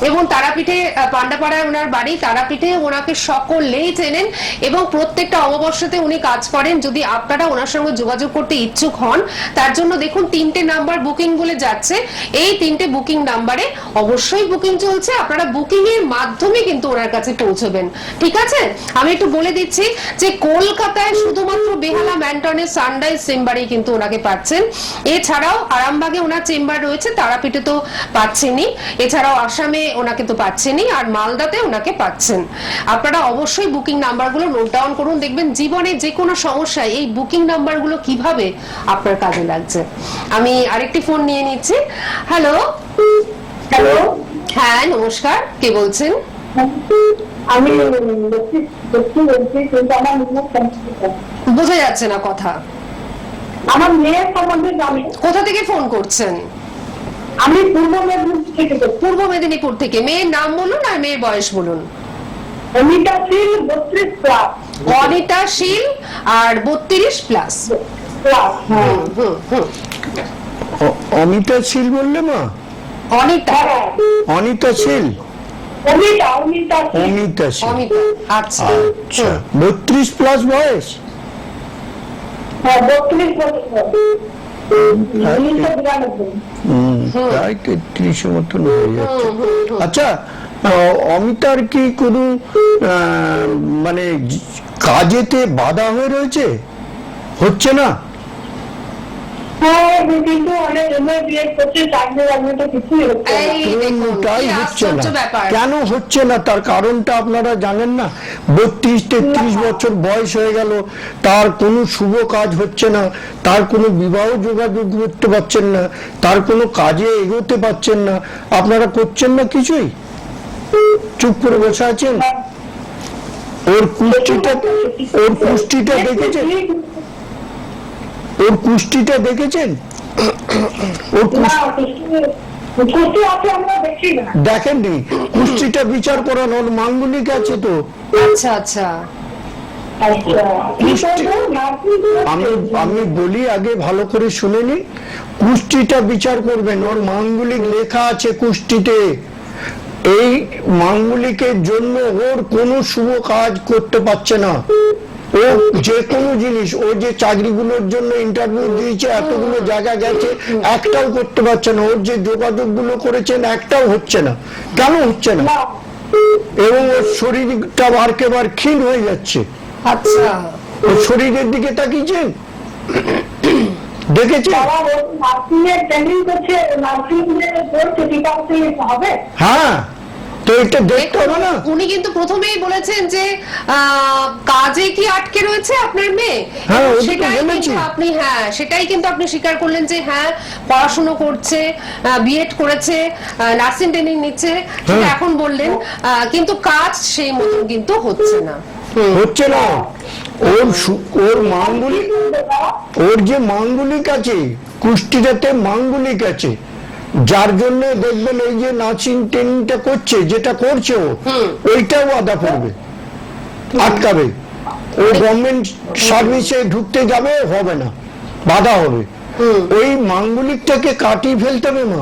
S1: এবং তারাপীঠে, পান্ডাপাড়ায় ওনার বাড়ি, তারাপীঠে ওনাকে সকলেই চেনেন এবং প্রত্যেকটা অমাবস্যাতে উনি কাজ করেন। যদি আপনারা ওনার সঙ্গে যোগাযোগ করতে ইচ্ছুক হন, তার জন্য দেখুন 3টে নাম্বার বুকিং বলে যাচ্ছে, এই 3টে বুকিং নাম্বারে অবশ্যই বুকিং চলছে। আপনারা বুকিং এর মাধ্যমে কিন্তু ওনার কাছে পৌঁছবেন, ঠিক আছে? আমি একটু বলে দিচ্ছি যে কলকাতায় শুধুমাত্র বেহালা ম্যান্টনের সানরাইজ চেম্বারেই কিন্তু ওনাকে পাচ্ছেন। এছাড়াও আরামবাগে ওনার চেম্বার রয়েছে, তারাপীঠে তো পাচ্ছেনই, এছাড়াও আসামে ওনাকে তো পাচ্ছেনই, আর মালদাতে ওনাকে পাচ্ছেন। আপনারা অবশ্যই বুকিং নাম্বারগুলো নোট ডাউন করুন, দেখবেন জীবনে যে কোনো সমস্যায় এই বুকিং নাম্বারগুলো কিভাবে আপনার কাজে লাগছে। আমি আরেকটি ফোন নিয়ে নিচ্ছি। হ্যালো।
S4: হ্যালো,
S1: হ্যাঁ নমস্কার, কে বলছেন?
S4: আমি বলছি, কিন্তু আমার
S1: বোঝা যাচ্ছে না কথা।
S4: আমার মেয়ের সম্বন্ধে জানি।
S1: কোথা থেকে ফোন করছেন?
S4: আমি পূর্ব মেদিনীপুর থেকে।
S1: পূর্ব মেদিনীপুর থেকে। মেয়ের নাম বলুন আর মেয়ের বয়স বলুন।
S4: অনিতা শীল 32+।
S1: অনিতা শীল আর 32+।
S3: অমিতা শীল বললে মা?
S1: অনিতা।
S3: অনিতা শীল, অমিতা শীল।
S1: অমিতা, আচ্ছা।
S3: আচ্ছা, 32+ বয়স।
S4: হ্যাঁ, 32 বছর।
S3: প্রায় 33 মতন হয়ে যাচ্ছে। আচ্ছা, অমিতার কি কোনো মানে কাজেতে বাধা হয়ে রয়েছে, হচ্ছে না?
S4: হ্যাঁ কিন্তু অনেক বিয়ে করছে, চাকরি বাকরি তো কিছুই হচ্ছে না।
S1: এই দেখুন
S3: কোনটাই
S1: কি
S3: হচ্ছে
S1: আশ্চর্য
S3: না।
S1: ব্যাপার।
S3: কেন হচ্ছে না তার কারণটা আপনারা জানেন না? 32-33 বছর বয়স হয়ে গেল, তার কোনো শুভ কাজ হচ্ছে না, তার কোনো বিবাহ যোগাযোগ করতে পারছেন না, তার কোনো কাজে এগোতে পারছেন না। আপনারা করছেন না কিছুই, চুপ করে বসে আছেন। ওর কুষ্টিটা দেখেছেন? ওর কুষ্টিটা দেখেছেন? ওর
S4: কুষ্টি আছে আমরা দেখি না।
S3: দেখেননি? কুষ্টিটা বিচার করান, ওর মাঙ্গলিক আছে তো।
S1: আচ্ছা আচ্ছা,
S3: আমি আমি বলি আগে ভালো করে শুনে নি, কুষ্টিটা বিচার করবেন, ওর মাঙ্গলিক লেখা আছে কুষ্টিতে। এই মাঙ্গলিকের জন্য ওর কোনো শুভ কাজ করতে পারছে না। ও যে কোনো জিনিস, ও যে চাকরিগুলোর জন্য ইন্টারভিউ দিয়েছে, এতগুলো জায়গা গেছে, একটাও করতে পারছে না। ওর যে যোগাযোগ গুলো করেছেন একটাও হচ্ছে না। কেন হচ্ছে না? এবং ওর শরীরটা বারবার ক্ষীণ হয়ে যাচ্ছে।
S1: আচ্ছা
S3: ওর শরীরের দিকে তাকিয়েছেন, দেখেছেন? হ্যাঁ, তো এটা দেখতে হবে না?
S1: উনি কিন্তু প্রথমেই বলেছেন যে কাজে কি আটকে রয়েছে আপনার মেয়ে,
S3: হ্যাঁ,
S1: এবং
S3: ওটা তো
S1: সেটাই
S3: বলেছি।
S1: কিন্তু আপনি, হ্যাঁ সেটাই কিন্তু আপনি স্বীকার করলেন যে হ্যাঁ পড়াশোনা করছে, বিএড করেছে, নার্সিং ট্রেনিং নিচ্ছে, সেটা
S3: হ্যাঁ।
S1: এখন বললেন, কিন্তু কাজ সেই মতন কিন্তু হচ্ছে না।
S3: হচ্ছে না। ওর মাঙ্গলিক, ওর যে মাঙ্গলিক আছে, কুষ্টিটাতে মাঙ্গলিক আছে, যার জন্য দেখবেন এই যে নার্সিং ট্রেনিংটা করছে, যেটা করছে ও, ওইটাও বাধা পড়বে, আটকাবে। ও গভর্নমেন্ট সার্ভিসে ঢুকতে যাবে, হবে না, বাধা হবে। ওই মাঙ্গলিকটাকে কাটিয়ে ফেলতে হবে মা,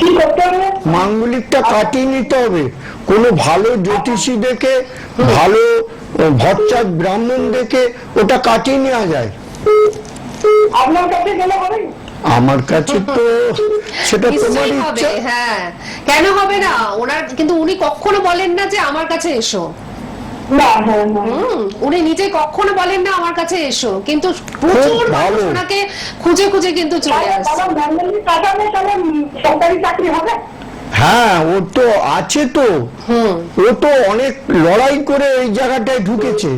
S4: কি করতে হবে?
S3: মাঙ্গলিকটা কাটিয়ে নিতে হবে। কোনো ভালো জ্যোতিষী দেখে, ভালো ভট্টাচ ব্রাহ্মণ দেখে ওটা কাটিয়ে নেওয়া যায়।
S4: আপনার কাছে গেলে হবে?
S3: আমার কাছে তো সেটা তোমার
S1: নিশ্চয়ই হবে,
S3: ইচ্ছা।
S1: হ্যাঁ কেন হবে না? ওনার কিন্তু উনি কখনো বলেন না যে আমার কাছে এসো।
S4: না, হ্যাঁ হ্যাঁ।
S1: উনি নিজে কখনো বলেন না আমার কাছে এসো, কিন্তু প্রচুর
S3: খুব ভালো।
S1: মানুষ ওনাকে খুঁজে খুঁজে কিন্তু চলে আসছে।
S4: সরকারি চাকরি হবে?
S3: হ্যাঁ, ও তো আছে তো, ও তো অনেক লড়াই করে এই জায়গাটায় ঢুকেছে।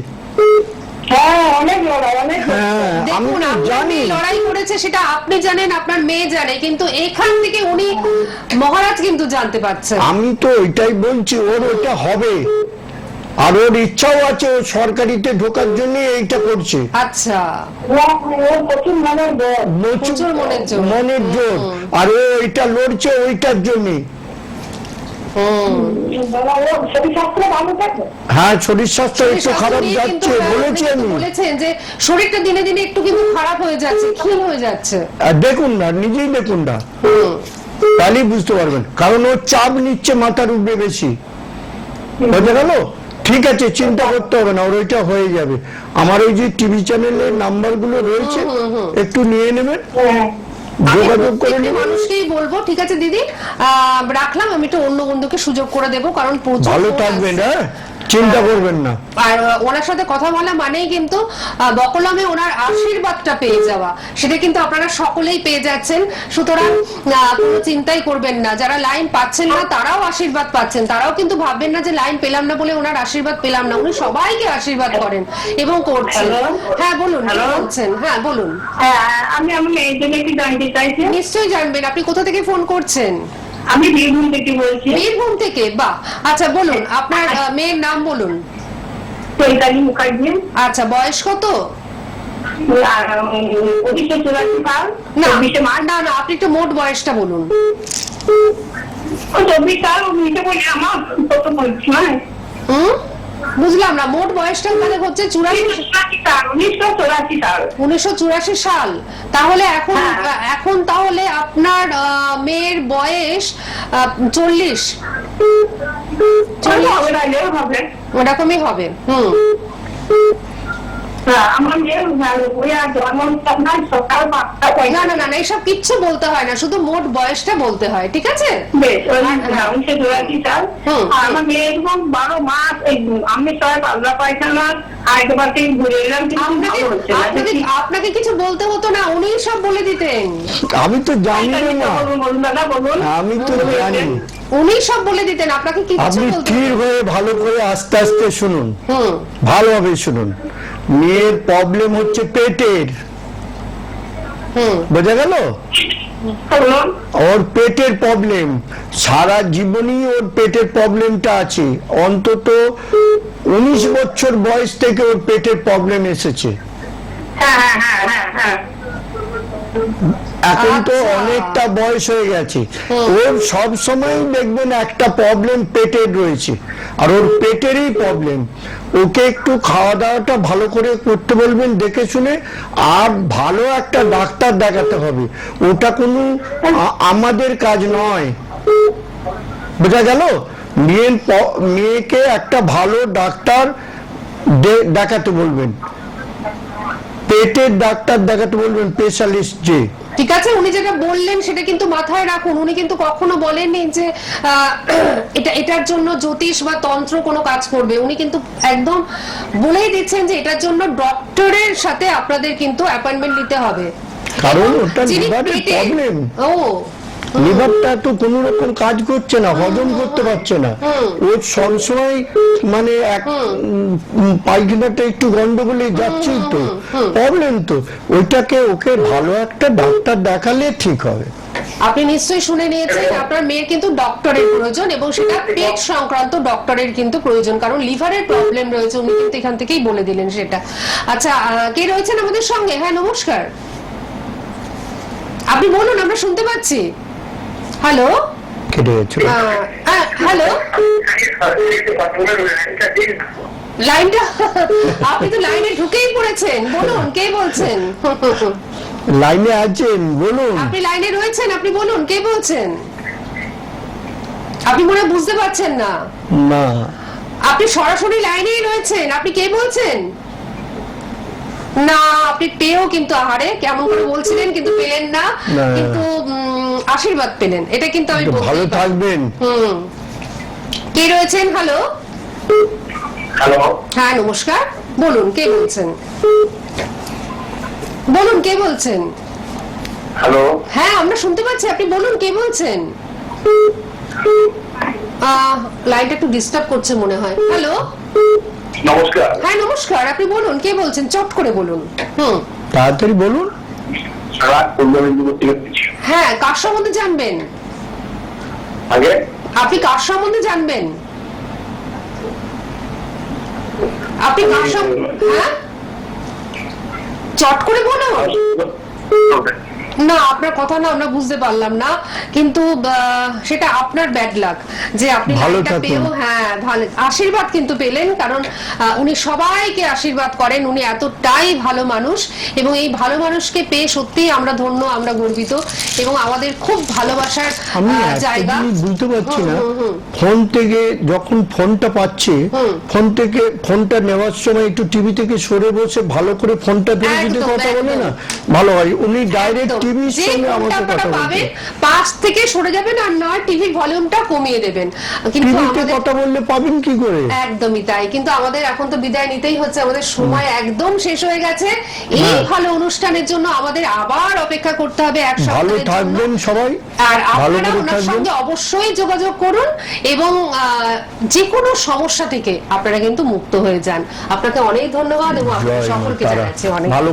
S4: হ্যাঁ, অনেক লড়াই, অনেক।
S3: হ্যাঁ, আমি
S1: দেখুন
S3: তো
S1: আপনার
S3: জানি।
S1: মেয়ে লড়াই করেছে, সেটা আপনি জানেন, আপনার মেয়ে জানে, কিন্তু এখান থেকে উনি মহারাজ কিন্তু জানতে পারছেন।
S3: আমি তো ওইটাই বলছি, ওর ওটা হবে, আর ওর ইচ্ছাও আছে, ও সরকারিতে ঢোকার জন্য এইটা করছে।
S1: আচ্ছা,
S4: প্রচুর মনের বল।
S1: প্রচুর মনের জোর।
S3: মনের জোর, আর ও এটা লড়ছে ওইটার জন্যে।
S4: শরীর স্বাস্থ্য ভালো থাকে?
S3: হ্যাঁ, শরীর স্বাস্থ্য একটু খারাপ
S1: উনি কিন্তু,
S3: যাচ্ছে,
S1: হ্যাঁ,
S3: বলেছি
S1: উনি কিন্তু
S3: আমি।
S1: বলেছেন যে শরীরটা দিনে দিনে একটু কিন্তু খারাপ হয়ে যাচ্ছে, ক্ষীণ হয়ে যাচ্ছে।
S3: আর দেখুন না, নিজেই দেখুন না, তাহলেই বুঝতে পারবেন। কারণ ও চাপ নিচ্ছে মাথার উপরে বেশি, বোঝা গেল? ঠিক আছে, চিন্তা করতে হবে না, ওর ওইটা হয়ে যাবে। আমার ওই যে টিভি চ্যানেলের নাম্বার গুলো রয়েছে, একটু নিয়ে নেবেন,
S4: হ্যাঁ।
S3: যোগাযোগ করে
S1: প্রত্যেকটি
S3: নেবেন।
S1: মানুষকেই বলবো, ঠিক আছে দিদি, রাখলাম, আমি একটু অন্য বন্ধুকে সুযোগ করে দেবো, কারণ প্রচুর
S3: ভালো
S1: ফোন
S3: থাকবেন,
S1: আসছে।
S3: হ্যাঁ, চিন্তা করবেন না।
S1: আর ওনার সাথে কথা বলা মানেই কিন্তু বকলমে ওনার আশীর্বাদটা পেয়ে যাওয়া, সেটা কিন্তু আপনারা সকলেই পেয়ে যাচ্ছেন। সুতরাং কোনো চিন্তাই করবেন না, যারা লাইন পাচ্ছেন না তারাও আশীর্বাদ পাচ্ছেন, তারাও কিন্তু ভাববেন না যে লাইন পেলাম না বলে ওনার আশীর্বাদ পেলাম না। উনি সবাইকে আশীর্বাদ করেন এবং করছেন। হ্যাঁ বলুন, কি বলছেন? হ্যাঁ বলুন।
S4: আমি আমার মেয়ের জন্য একটু জানতে চাইছি।
S1: নিশ্চয়ই জানবেন। আপনি কোথা থেকে ফোন করছেন?
S4: আমি বীরভূম থেকে বলছি।
S1: বীরভূম থেকে? বাহ, আচ্ছা বলুন, আপনার মেয়ের নাম বলুন।
S4: চৈতালি মুখার্জি।
S1: আচ্ছা, বয়স কত?
S4: 1984 সাল।
S1: না
S4: 24 মার্চ।
S1: না না, আপনি একটু মোট বয়সটা বলুন।
S4: 24 সাল। উনিশে বলি আমার কত বলছি নয়।
S1: বুঝলাম না, মোট বয়সটা তাহলে হচ্ছে
S4: 1984 সাল।
S1: 1984 সাল। তাহলে এখন
S4: হ্যাঁ।
S1: এখন তাহলে আপনার মেয়ের বয়স 40
S4: হবে।
S1: ওরকমই হবে।
S4: আমার মেয়ের জন্মস্থান নাই, সকাল 5টা
S1: না না না না, এইসব কিচ্ছু বলতে হয় না, শুধু মোট বয়সটা বলতে হয়, ঠিক আছে?
S4: বেশ, আমি সে জোড়াচ্ছি স্যার। আমার মেয়ে এরকম 12 মাস আমি সবাই পাতলা পায়খানা একবার থেকে ঘুরে এলাম, কিন্তু ভালো হচ্ছে না।
S1: আপনাকে কিছু বলতে হতো না, উনি সব বলে দিতেন।
S3: আমি তো জানি না,
S4: বলুন দাদা, বলুন।
S3: আমি তো জানি।
S1: উনি সব বলে দিতেন, আপনাকে কিছু
S3: আপনি
S1: বলতে
S3: স্থির
S1: হতো না।
S3: হয়ে ভালো করে আস্তে আস্তে শুনুন,
S1: হুম
S3: ভালোভাবে শুনুন। মেয়ের প্রবলেম হচ্ছে পেটের,
S1: হুম
S3: বোঝা গেল?
S4: বলুন।
S3: ওর পেটের প্রবলেম, সারা জীবনই ওর পেটের প্রবলেমটা আছে। অন্তত 19 বছর বয়স থেকে ওর পেটের প্রবলেম এসেছে।
S4: হ্যাঁ হ্যাঁ হ্যাঁ হ্যাঁ হ্যাঁ।
S3: এখন তো
S1: আচ্ছা।
S3: অনেকটা বয়স হয়ে গেছে, ওর সব সময় দেখবেন একটা প্রবলেম পেটের রয়েছে, আর ওর পেটেরই প্রবলেম। ওকে একটু খাওয়া দাওয়াটা ভালো করে করতে বলবেন, দেখে শুনে, আর ভালো একটা ডাক্তার দেখাতে হবে। ওটা কোনো আমাদের কাজ নয়, বোঝা গেল? মেয়েকে একটা ভালো ডাক্তার দেখাতে বলবেন, পেটের ডাক্তার দেখাতে বলবেন, স্পেশালিস্ট যে।
S1: ঠিক আছে, উনি যেটা বললেন সেটা কিন্তু মাথায় রাখুন। উনি কিন্তু কখনো বলেননি যে এটার জন্য জ্যোতিষ বা তন্ত্র কোনো কাজ করবে। উনি কিন্তু একদম বলেই দিচ্ছেন যে এটার জন্য ডক্টরের সাথে আপনাদের কিন্তু অ্যাপয়েন্টমেন্ট নিতে হবে,
S3: কারণ ওটা
S1: যিনি
S3: লিভারের
S1: পেটে-
S3: প্রবলেম।
S1: ও
S3: লিভারটা তো কোন রকম কাজ করছে না, হজম করতে পারছে না। ও সবসময় মানে পায়খানাটা একটু গন্ডগোলে যাচ্ছেই তো প্রবলেম। তো ওকে ভালো একটা ডাক্তার দেখালে ঠিক হবে।
S1: আপনি নিশ্চয়ই শুনে নিয়েছেন, আপনার মেয়ের কিন্তু ডক্টরের প্রয়োজন, এবং সেটা পেট সংক্রান্ত ডক্টরের কিন্তু প্রয়োজন, কারণ লিভারের প্রবলেম রয়েছে। উনি কিন্তু এখান থেকেই বলে দিলেন সেটা। আচ্ছা, কে রয়েছেন আমাদের সঙ্গে? হ্যাঁ, নমস্কার, আপনি বলুন, আমরা শুনতে পাচ্ছি। হ্যালো,
S3: কেটে গেছে।
S1: হ্যালো, লাইনটা আপনি তো লাইনে ঢুকেই পড়েছেন, বলুন কে বলছেন?
S3: লাইনে আছেন, বলুন।
S1: আপনি লাইনে রয়েছেন, আপনি বলুন কে বলছেন? আপনি মনে হয় বুঝতে পারছেন না।
S3: না,
S1: আপনি সরাসরি লাইনেই রয়েছেন, আপনি কে বলছেন? না, আপনি পেয়েও কিন্তু আহারে কেমন করে বলছিলেন, কিন্তু পেলেন না,
S3: না।
S1: কিন্তু আশীর্বাদ পেলেন, এটা কিন্তু আমি বলতেই
S3: ভালো
S1: পারি।
S3: থাকবেন।
S1: কে রয়েছেন? হ্যালো,
S2: হ্যালো,
S1: হ্যাঁ নমস্কার, বলুন কে বলছেন? বলুন কে বলছেন?
S2: হ্যালো,
S1: হ্যাঁ, আমরা শুনতে পাচ্ছি, আপনি বলুন কে বলছেন? লাইনটা একটু ডিস্টার্ব করছে মনে হয়। হ্যালো,
S2: নমস্কার।
S1: হ্যাঁ নমস্কার, আপনি বলুন কে বলছেন, চট করে বলুন।
S3: তাড়াতাড়ি বলুন।
S2: রাত পূর্ব মেদিনীপুর থেকে বলছি।
S1: হ্যাঁ, কার সম্বন্ধে জানবেন?
S2: আগে
S1: আপনি কার সম্বন্ধে জানবেন? আপনি কার হ্যাঁ, চট করে বলুন। না, আপনার কথা না আমরা বুঝতে পারলাম না, কিন্তু সেটা আপনার ব্যাড লাক যে আপনি
S3: ভালো
S1: লাইনটা
S3: থাকুন।
S1: পেয়েও, হ্যাঁ ভালো আশীর্বাদ কিন্তু পেলেন, কারণ উনি সবাইকে আশীর্বাদ করেন, উনি এতটাই ভালো মানুষ, এবং এই ভালো মানুষকে পেয়ে সত্যিই আমরা ধন্য, আমরা গর্বিত, এবং আমাদের খুব ভালোবাসার
S3: আমি
S1: জায়গা।
S3: একটা জিনিস বুঝতে পারছি না, ফোন থেকে যখন ফোনটা পাচ্ছে, ফোনটা নেওয়ার সময় একটু টিভি থেকে সরে বসে ভালো করে ফোনটা ধরে যদি
S1: একদম,
S3: কথা বলে
S1: একদম।
S3: না, ভালো হয়। উনি ডাইরেক্ট
S1: একদম।
S3: টিভির
S1: যে
S3: সঙ্গে
S1: ফোনটা
S3: আমাকে
S1: আপনারা
S3: কথা
S1: পাবেন,
S3: বলছেন।
S1: পাশ থেকে সরে যাবেন, আর নয় টিভির ভলিউমটা কমিয়ে দেবেন, কিন্তু
S3: টিভিতে
S1: আমাদের
S3: কথা বললে পাবেন কি করে?
S1: একদমই তাই। কিন্তু আমাদের এখন তো বিদায় নিতেই হচ্ছে, আমাদের সময় একদম শেষ হয়ে গেছে। এই ভালো অনুষ্ঠানের জন্য আমাদের আবার অপেক্ষা করতে হবে এক
S3: ভালো
S1: সপ্তাহের জন্য।
S3: থাকবেন সবাই,
S1: আর
S3: ভালো
S1: আপনারা
S3: করে
S1: ওনার
S3: থাকবেন।
S1: সঙ্গে অবশ্যই যোগাযোগ করুন, এবং যে কোনো সমস্যা থেকে আপনারা কিন্তু মুক্ত হয়ে যান। আপনাকে অনেক ধন্যবাদ, এবং আপনাদের
S3: জয় মা
S1: সকলকে
S3: তারা।
S1: জানাচ্ছি অনেক
S3: ভালো